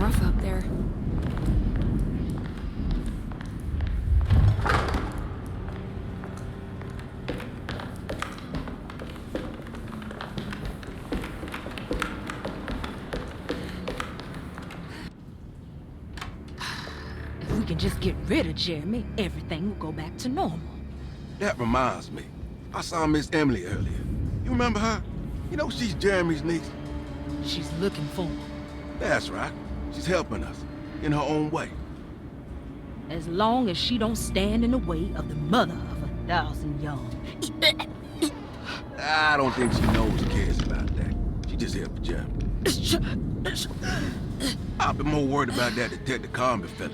rough up there. If we can just get rid of Jeremy, everything will go back to normal. That reminds me. I saw Miss Emily earlier. You remember her? You know she's Jeremy's niece. She's looking for him. That's right. She's helping us, in her own way. As long as she don't stand in the way of the mother of 1,000 young. I don't think she knows or cares about that. She just here for Jeremy. I've been more worried about that Detective Carmen fella.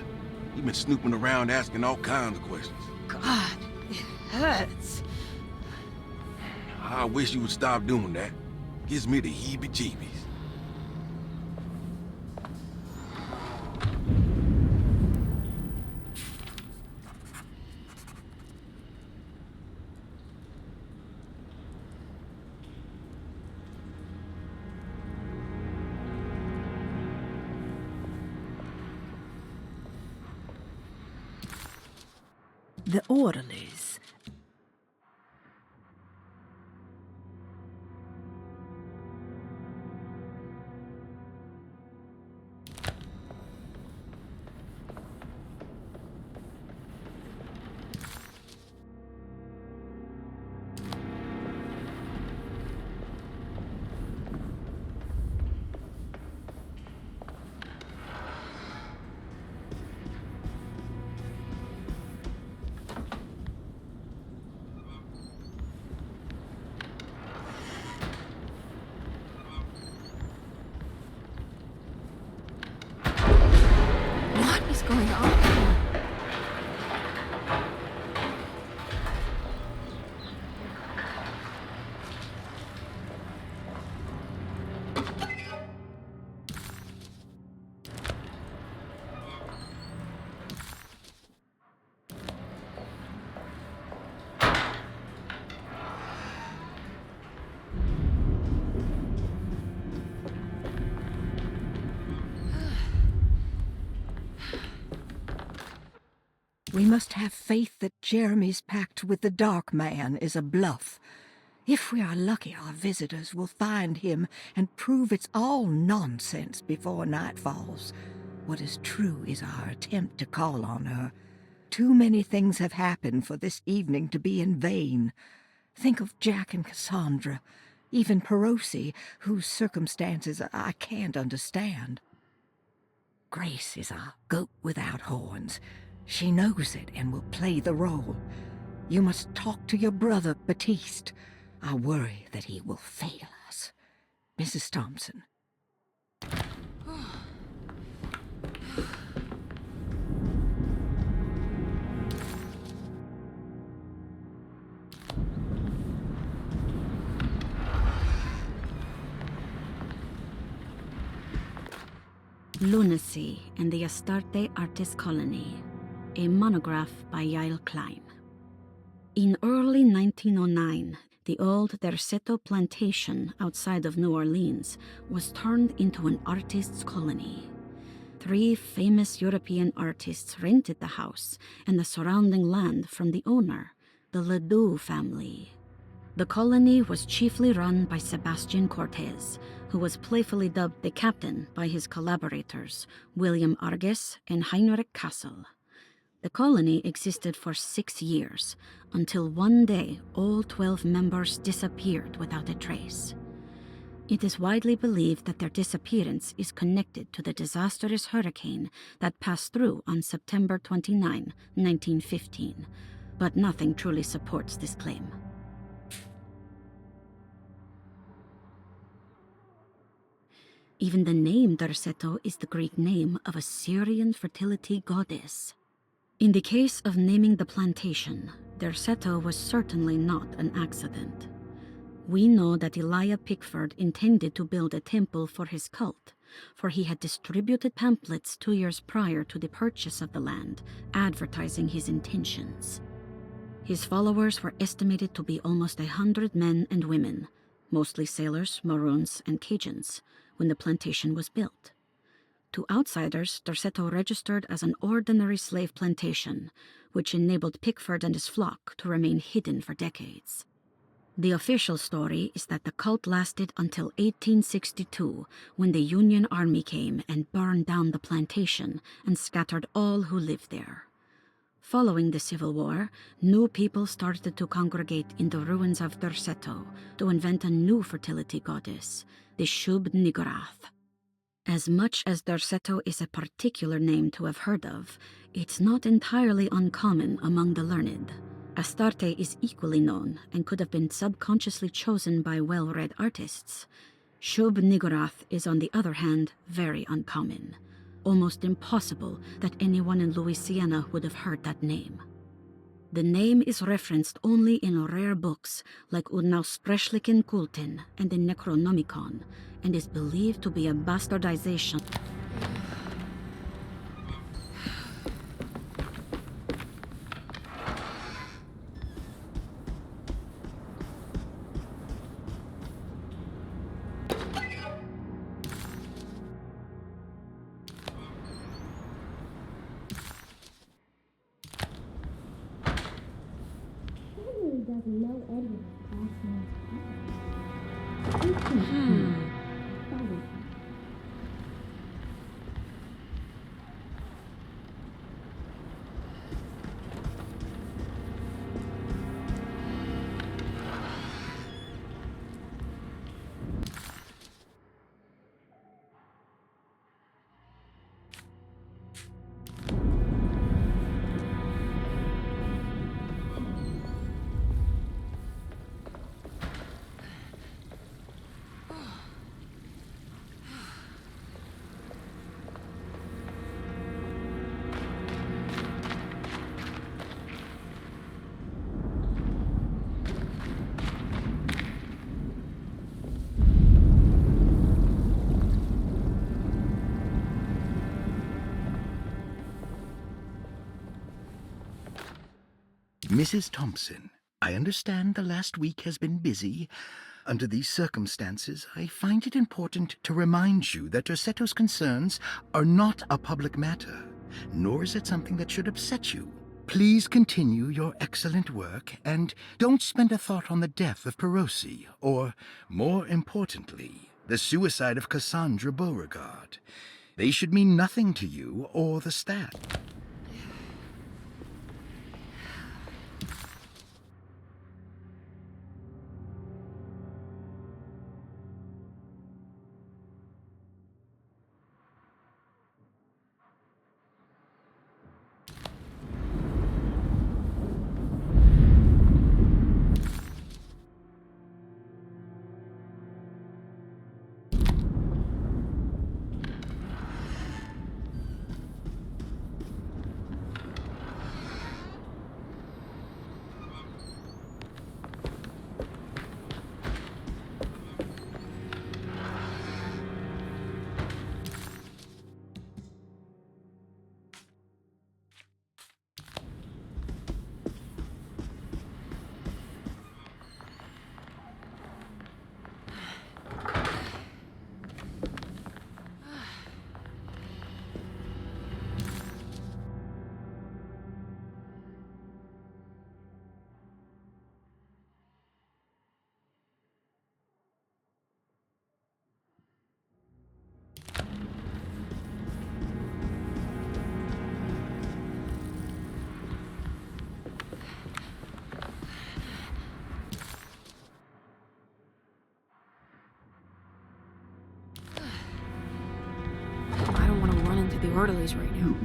He been snooping around asking all kinds of questions. God, it hurts. I wish you would stop doing that. Gives me the heebie-jeebies. The orderlies. What is going on? We must have faith that Jeremy's pact with the Dark Man is a bluff. If we are lucky, our visitors will find him and prove it's all nonsense before night falls. What is true is our attempt to call on her. Too many things have happened for this evening to be in vain. Think of Jack and Cassandra, even Perosi, whose circumstances I can't understand. Grace is our goat without horns. She knows it and will play the role. You must talk to your brother, Baptiste. I worry that he will fail us. Mrs. Thompson. Lunacy and the Astarte Artist Colony, a monograph by Yael Klein. In early 1909, the old Derceto plantation outside of New Orleans was turned into an artist's colony. 3 famous European artists rented the house and the surrounding land from the owner, the Ledoux family. The colony was chiefly run by Sebastian Cortez, who was playfully dubbed the captain by his collaborators, William Arges and Heinrich Kassel. The colony existed for 6 years, until one day all 12 members disappeared without a trace. It is widely believed that their disappearance is connected to the disastrous hurricane that passed through on September 29, 1915, but nothing truly supports this claim. Even the name Derceto is the Greek name of a Syrian fertility goddess. In the case of naming the plantation, Derceto was certainly not an accident. We know that Elijah Pickford intended to build a temple for his cult, for he had distributed pamphlets 2 years prior to the purchase of the land, advertising his intentions. His followers were estimated to be almost 100 men and women, mostly sailors, Maroons, and Cajuns, when the plantation was built. To outsiders, Dorsetto registered as an ordinary slave plantation, which enabled Pickford and his flock to remain hidden for decades. The official story is that the cult lasted until 1862, when the Union Army came and burned down the plantation and scattered all who lived there. Following the Civil War, new people started to congregate in the ruins of Dorsetto to invent a new fertility goddess, the Shub Niggurath. As much as Dorsetto is a particular name to have heard of, it's not entirely uncommon among the learned. Astarte is equally known and could have been subconsciously chosen by well-read artists. Shub Niggurath is, on the other hand, very uncommon. Almost impossible that anyone in Louisiana would have heard that name. The name is referenced only in rare books like Unaussprechlichen Kulten and the Necronomicon, and is believed to be a bastardization. Doesn't know Edward's last name. Mrs. Thompson, I understand the last week has been busy. Under these circumstances, I find it important to remind you that Dorsetto's concerns are not a public matter, nor is it something that should upset you. Please continue your excellent work, and don't spend a thought on the death of Perosi, or, more importantly, the suicide of Cassandra Beauregard. They should mean nothing to you or the staff. The orderlies right now.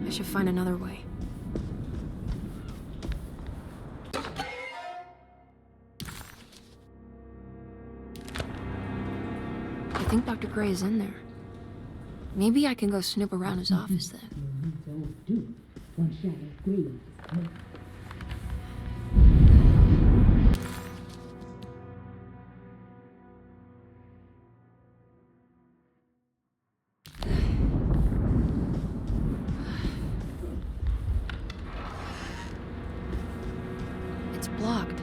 I should find another way. I think Dr. Gray is in there. Maybe I can go snoop around his office then. Blocked.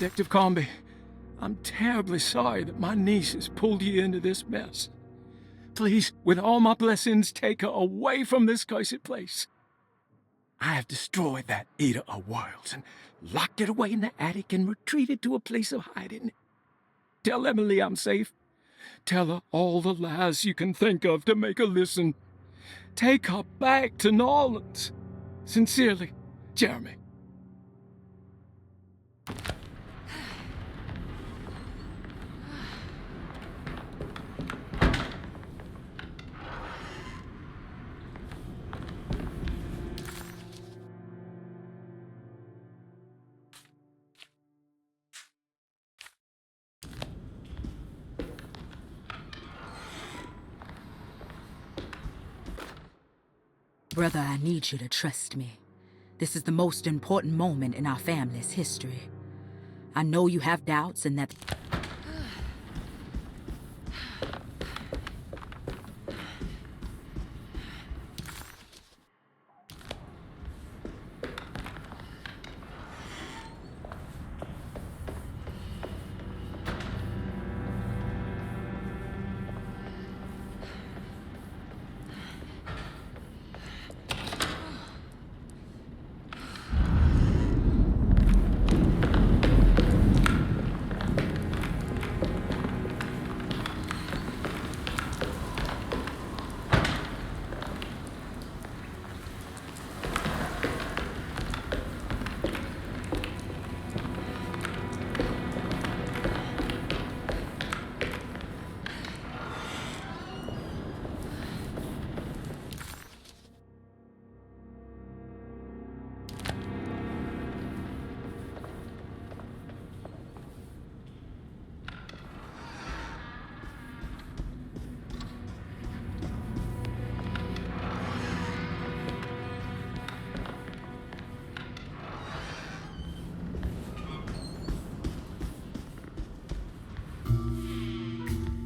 Detective Comby, I'm terribly sorry that my niece has pulled you into this mess. Please, with all my blessings, take her away from this cursed place. I have destroyed that eater of worlds and locked it away in the attic and retreated to a place of hiding. Tell Emily I'm safe. Tell her all the lies you can think of to make her listen. Take her back to New Orleans. Sincerely, Jeremy. Brother, I need you to trust me. This is the most important moment in our family's history. I know you have doubts and that...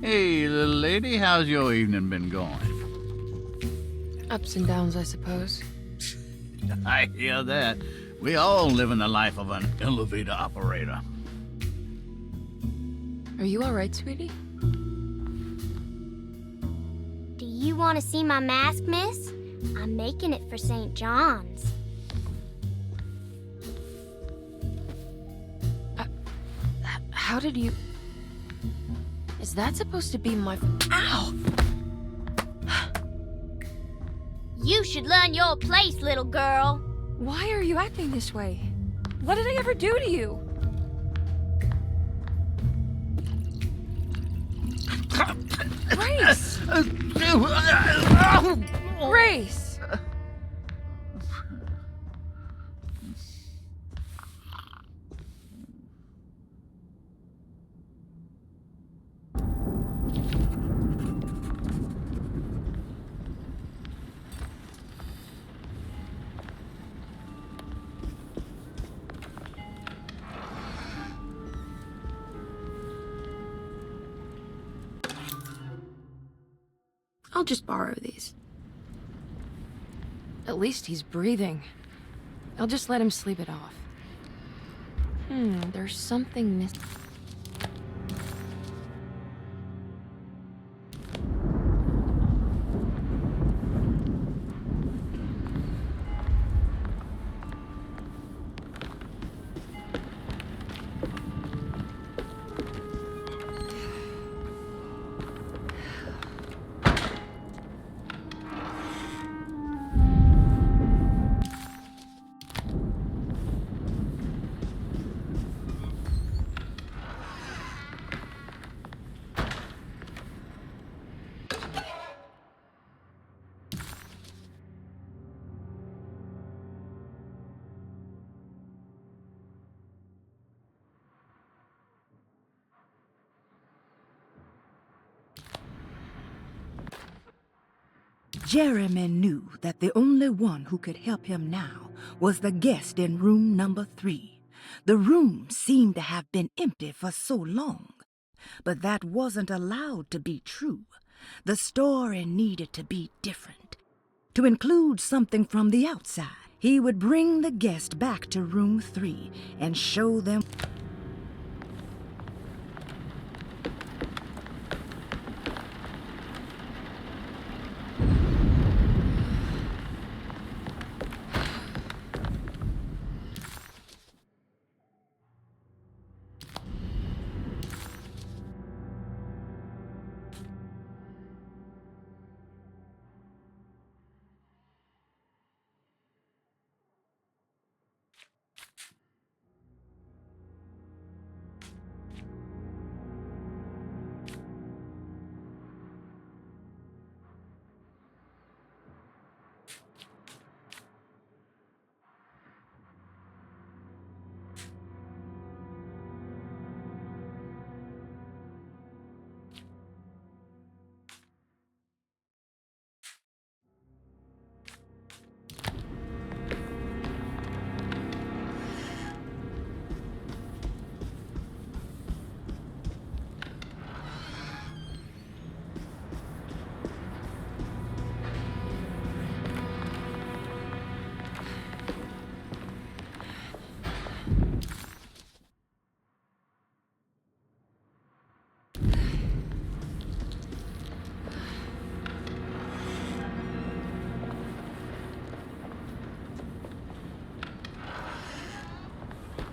Hey, little lady, how's your evening been going? Ups and downs, I suppose. I hear that. We all live in the life of an elevator operator. Are you alright, sweetie? Do you want to see my mask, miss? I'm making it for St. John's. How did you... Is that supposed to be my... Ow! You should learn your place, little girl. Why are you acting this way? What did I ever do to you? Grace! Grace! I'll just borrow these. At least he's breathing. I'll just let him sleep it off. There's something missing. Jeremy knew that the only one who could help him now was the guest in room number 3. The room seemed to have been empty for so long, but that wasn't allowed to be true. The story needed to be different. To include something from the outside, he would bring the guest back to room 3 and show them...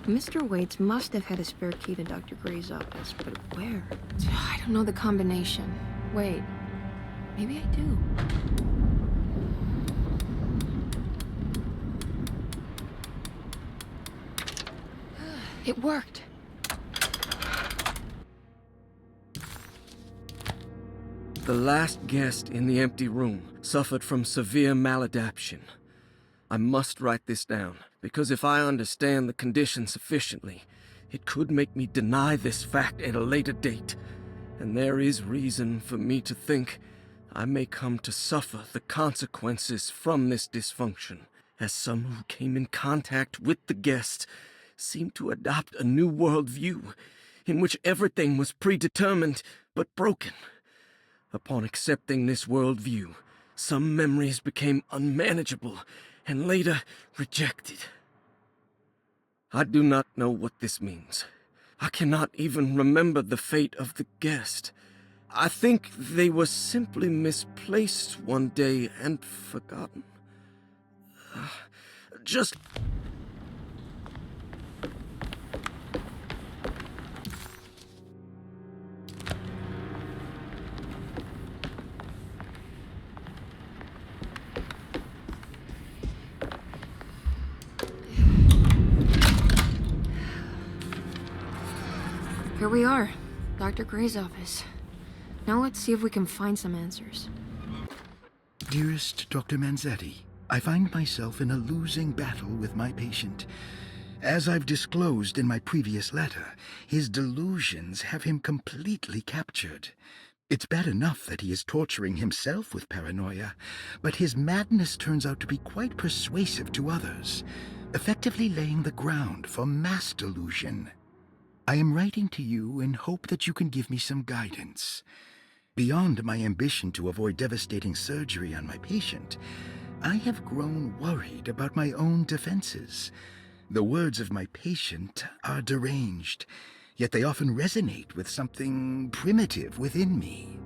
Mr. Waits must have had a spare key to Dr. Gray's office, but where? I don't know the combination. Wait, maybe I do. It worked. The last guest in the empty room suffered from severe maladaptation. I must write this down, because if I understand the condition sufficiently, it could make me deny this fact at a later date, and there is reason for me to think I may come to suffer the consequences from this dysfunction, as some who came in contact with the guest seemed to adopt a new worldview in which everything was predetermined but broken. Upon accepting this worldview, some memories became unmanageable and later rejected. I do not know what this means. I cannot even remember the fate of the guest. I think they were simply misplaced one day and forgotten. Just... Here we are, Dr. Gray's office. Now let's see if we can find some answers. Dearest Dr. Manzetti, I find myself in a losing battle with my patient. As I've disclosed in my previous letter, his delusions have him completely captured. It's bad enough that he is torturing himself with paranoia, but his madness turns out to be quite persuasive to others, effectively laying the ground for mass delusion. I am writing to you in hope that you can give me some guidance. Beyond my ambition to avoid devastating surgery on my patient, I have grown worried about my own defenses. The words of my patient are deranged, yet they often resonate with something primitive within me.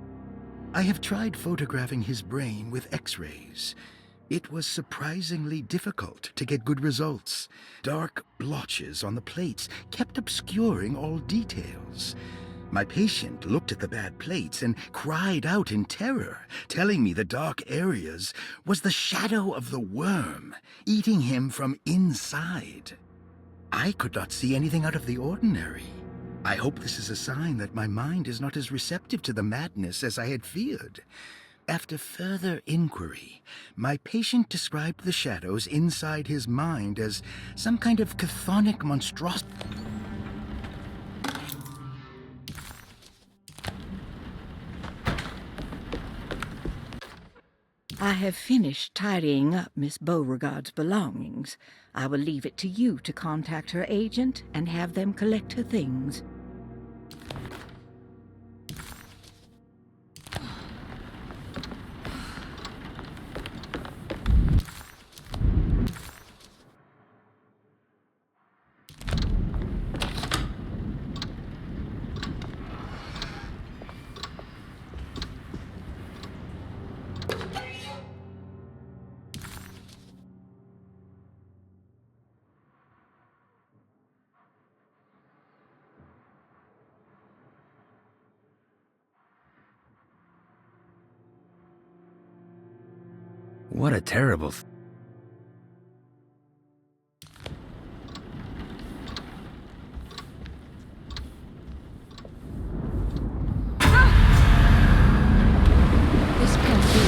I have tried photographing his brain with X-rays. It was surprisingly difficult to get good results. Dark blotches on the plates kept obscuring all details. My patient looked at the bad plates and cried out in terror, telling me the dark areas was the shadow of the worm, eating him from inside. I could not see anything out of the ordinary. I hope this is a sign that my mind is not as receptive to the madness as I had feared. After further inquiry, my patient described the shadows inside his mind as some kind of chthonic monstrosity. I have finished tidying up Miss Beauregard's belongings. I will leave it to you to contact her agent and have them collect her things. What a terrible... This can't be.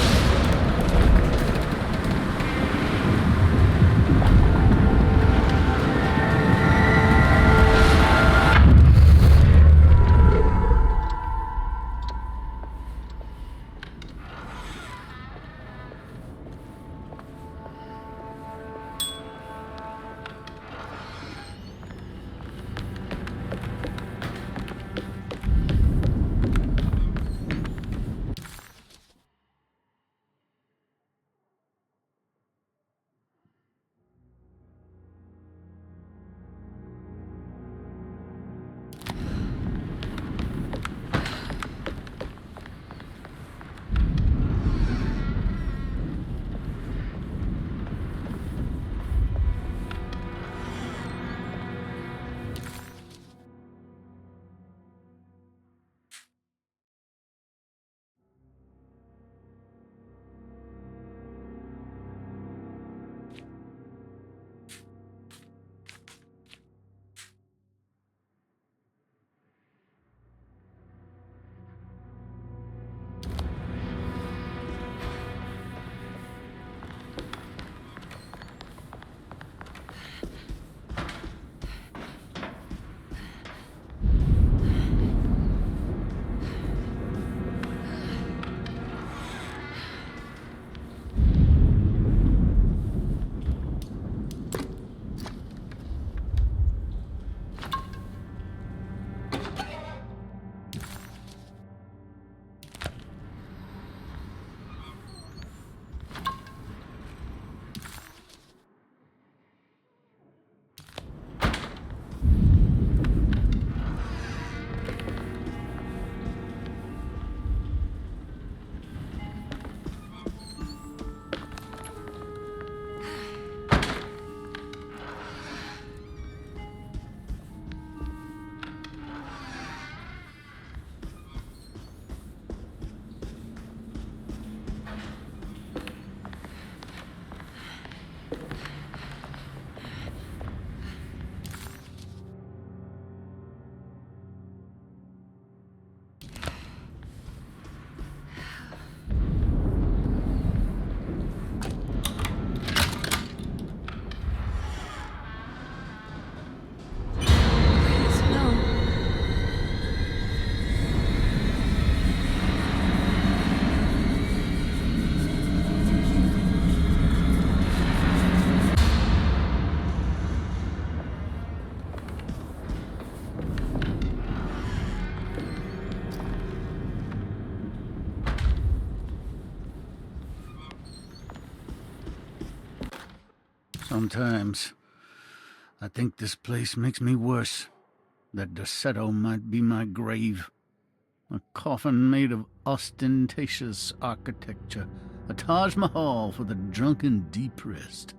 Sometimes I think this place makes me worse. That Derceto might be my grave. A coffin made of ostentatious architecture. A Taj Mahal for the drunken depressed.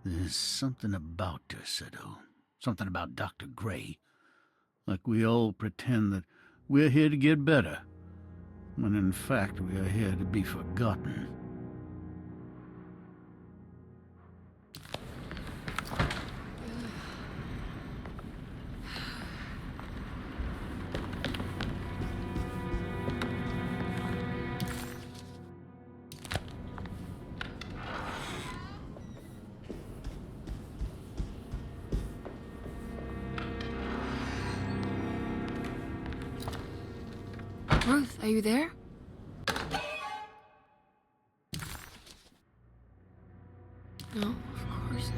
There's something about Derceto. Something about Dr. Gray. Like we all pretend that we're here to get better, when in fact we are here to be forgotten. Ruth, are you there? No, of course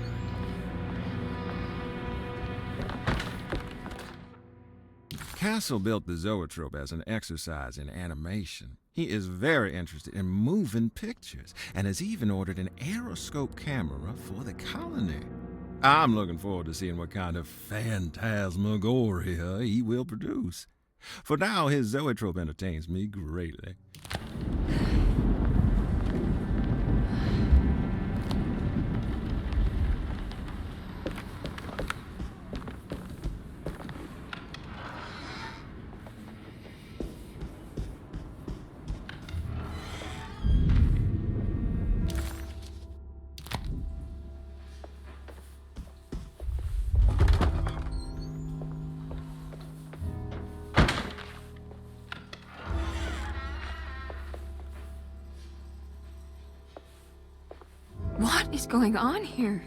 not. Castle built the zoetrope as an exercise in animation. He is very interested in moving pictures and has even ordered an aeroscope camera for the colony. I'm looking forward to seeing what kind of phantasmagoria he will produce. For now, his zoetrope entertains me greatly. What is going on here?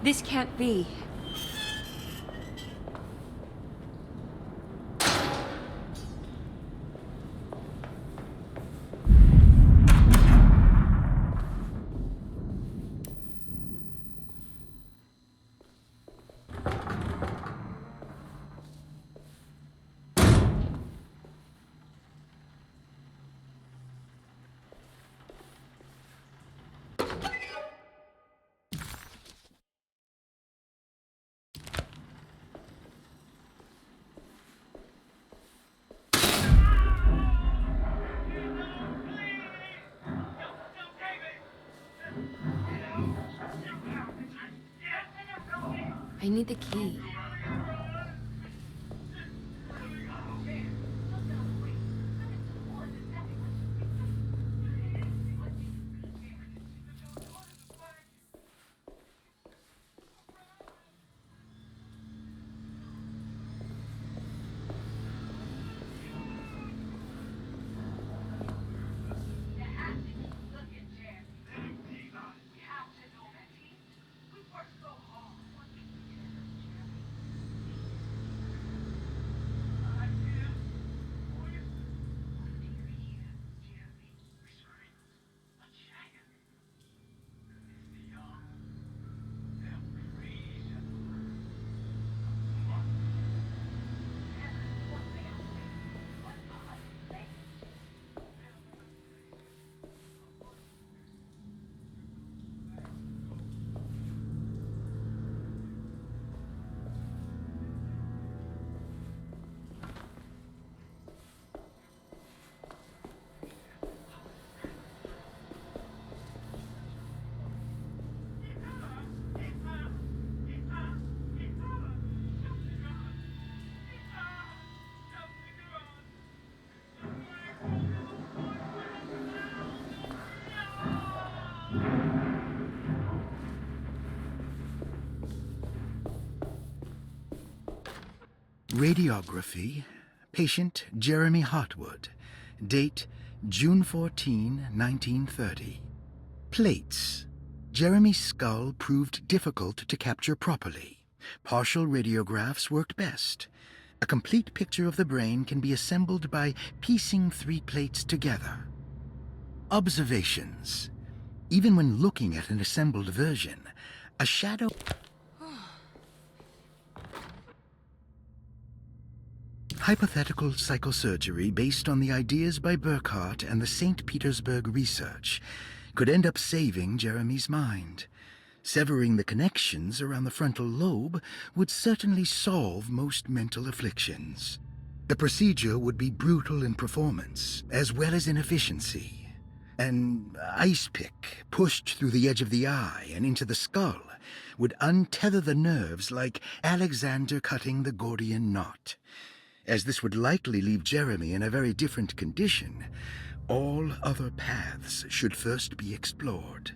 This can't be. I need the key. Radiography, patient Jeremy Hartwood, date June 14, 1930. Plates. Jeremy's skull proved difficult to capture properly. Partial radiographs worked best. A complete picture of the brain can be assembled by piecing 3 plates together. Observations. Even when looking at an assembled version, a shadow... Hypothetical psychosurgery based on the ideas by Burkhardt and the St. Petersburg research could end up saving Jeremy's mind. Severing the connections around the frontal lobe would certainly solve most mental afflictions. The procedure would be brutal in performance, as well as in efficiency. An ice pick pushed through the edge of the eye and into the skull would untether the nerves like Alexander cutting the Gordian knot. As this would likely leave Jeremy in a very different condition, all other paths should first be explored.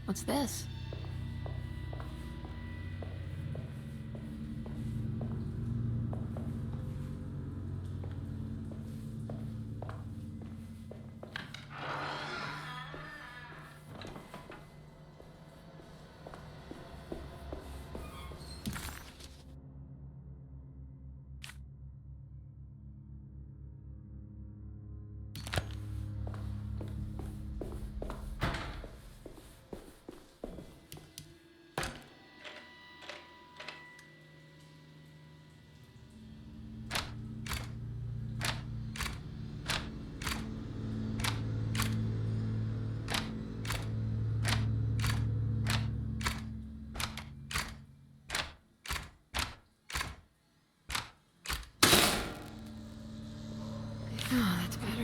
What's this? Oh, that's better.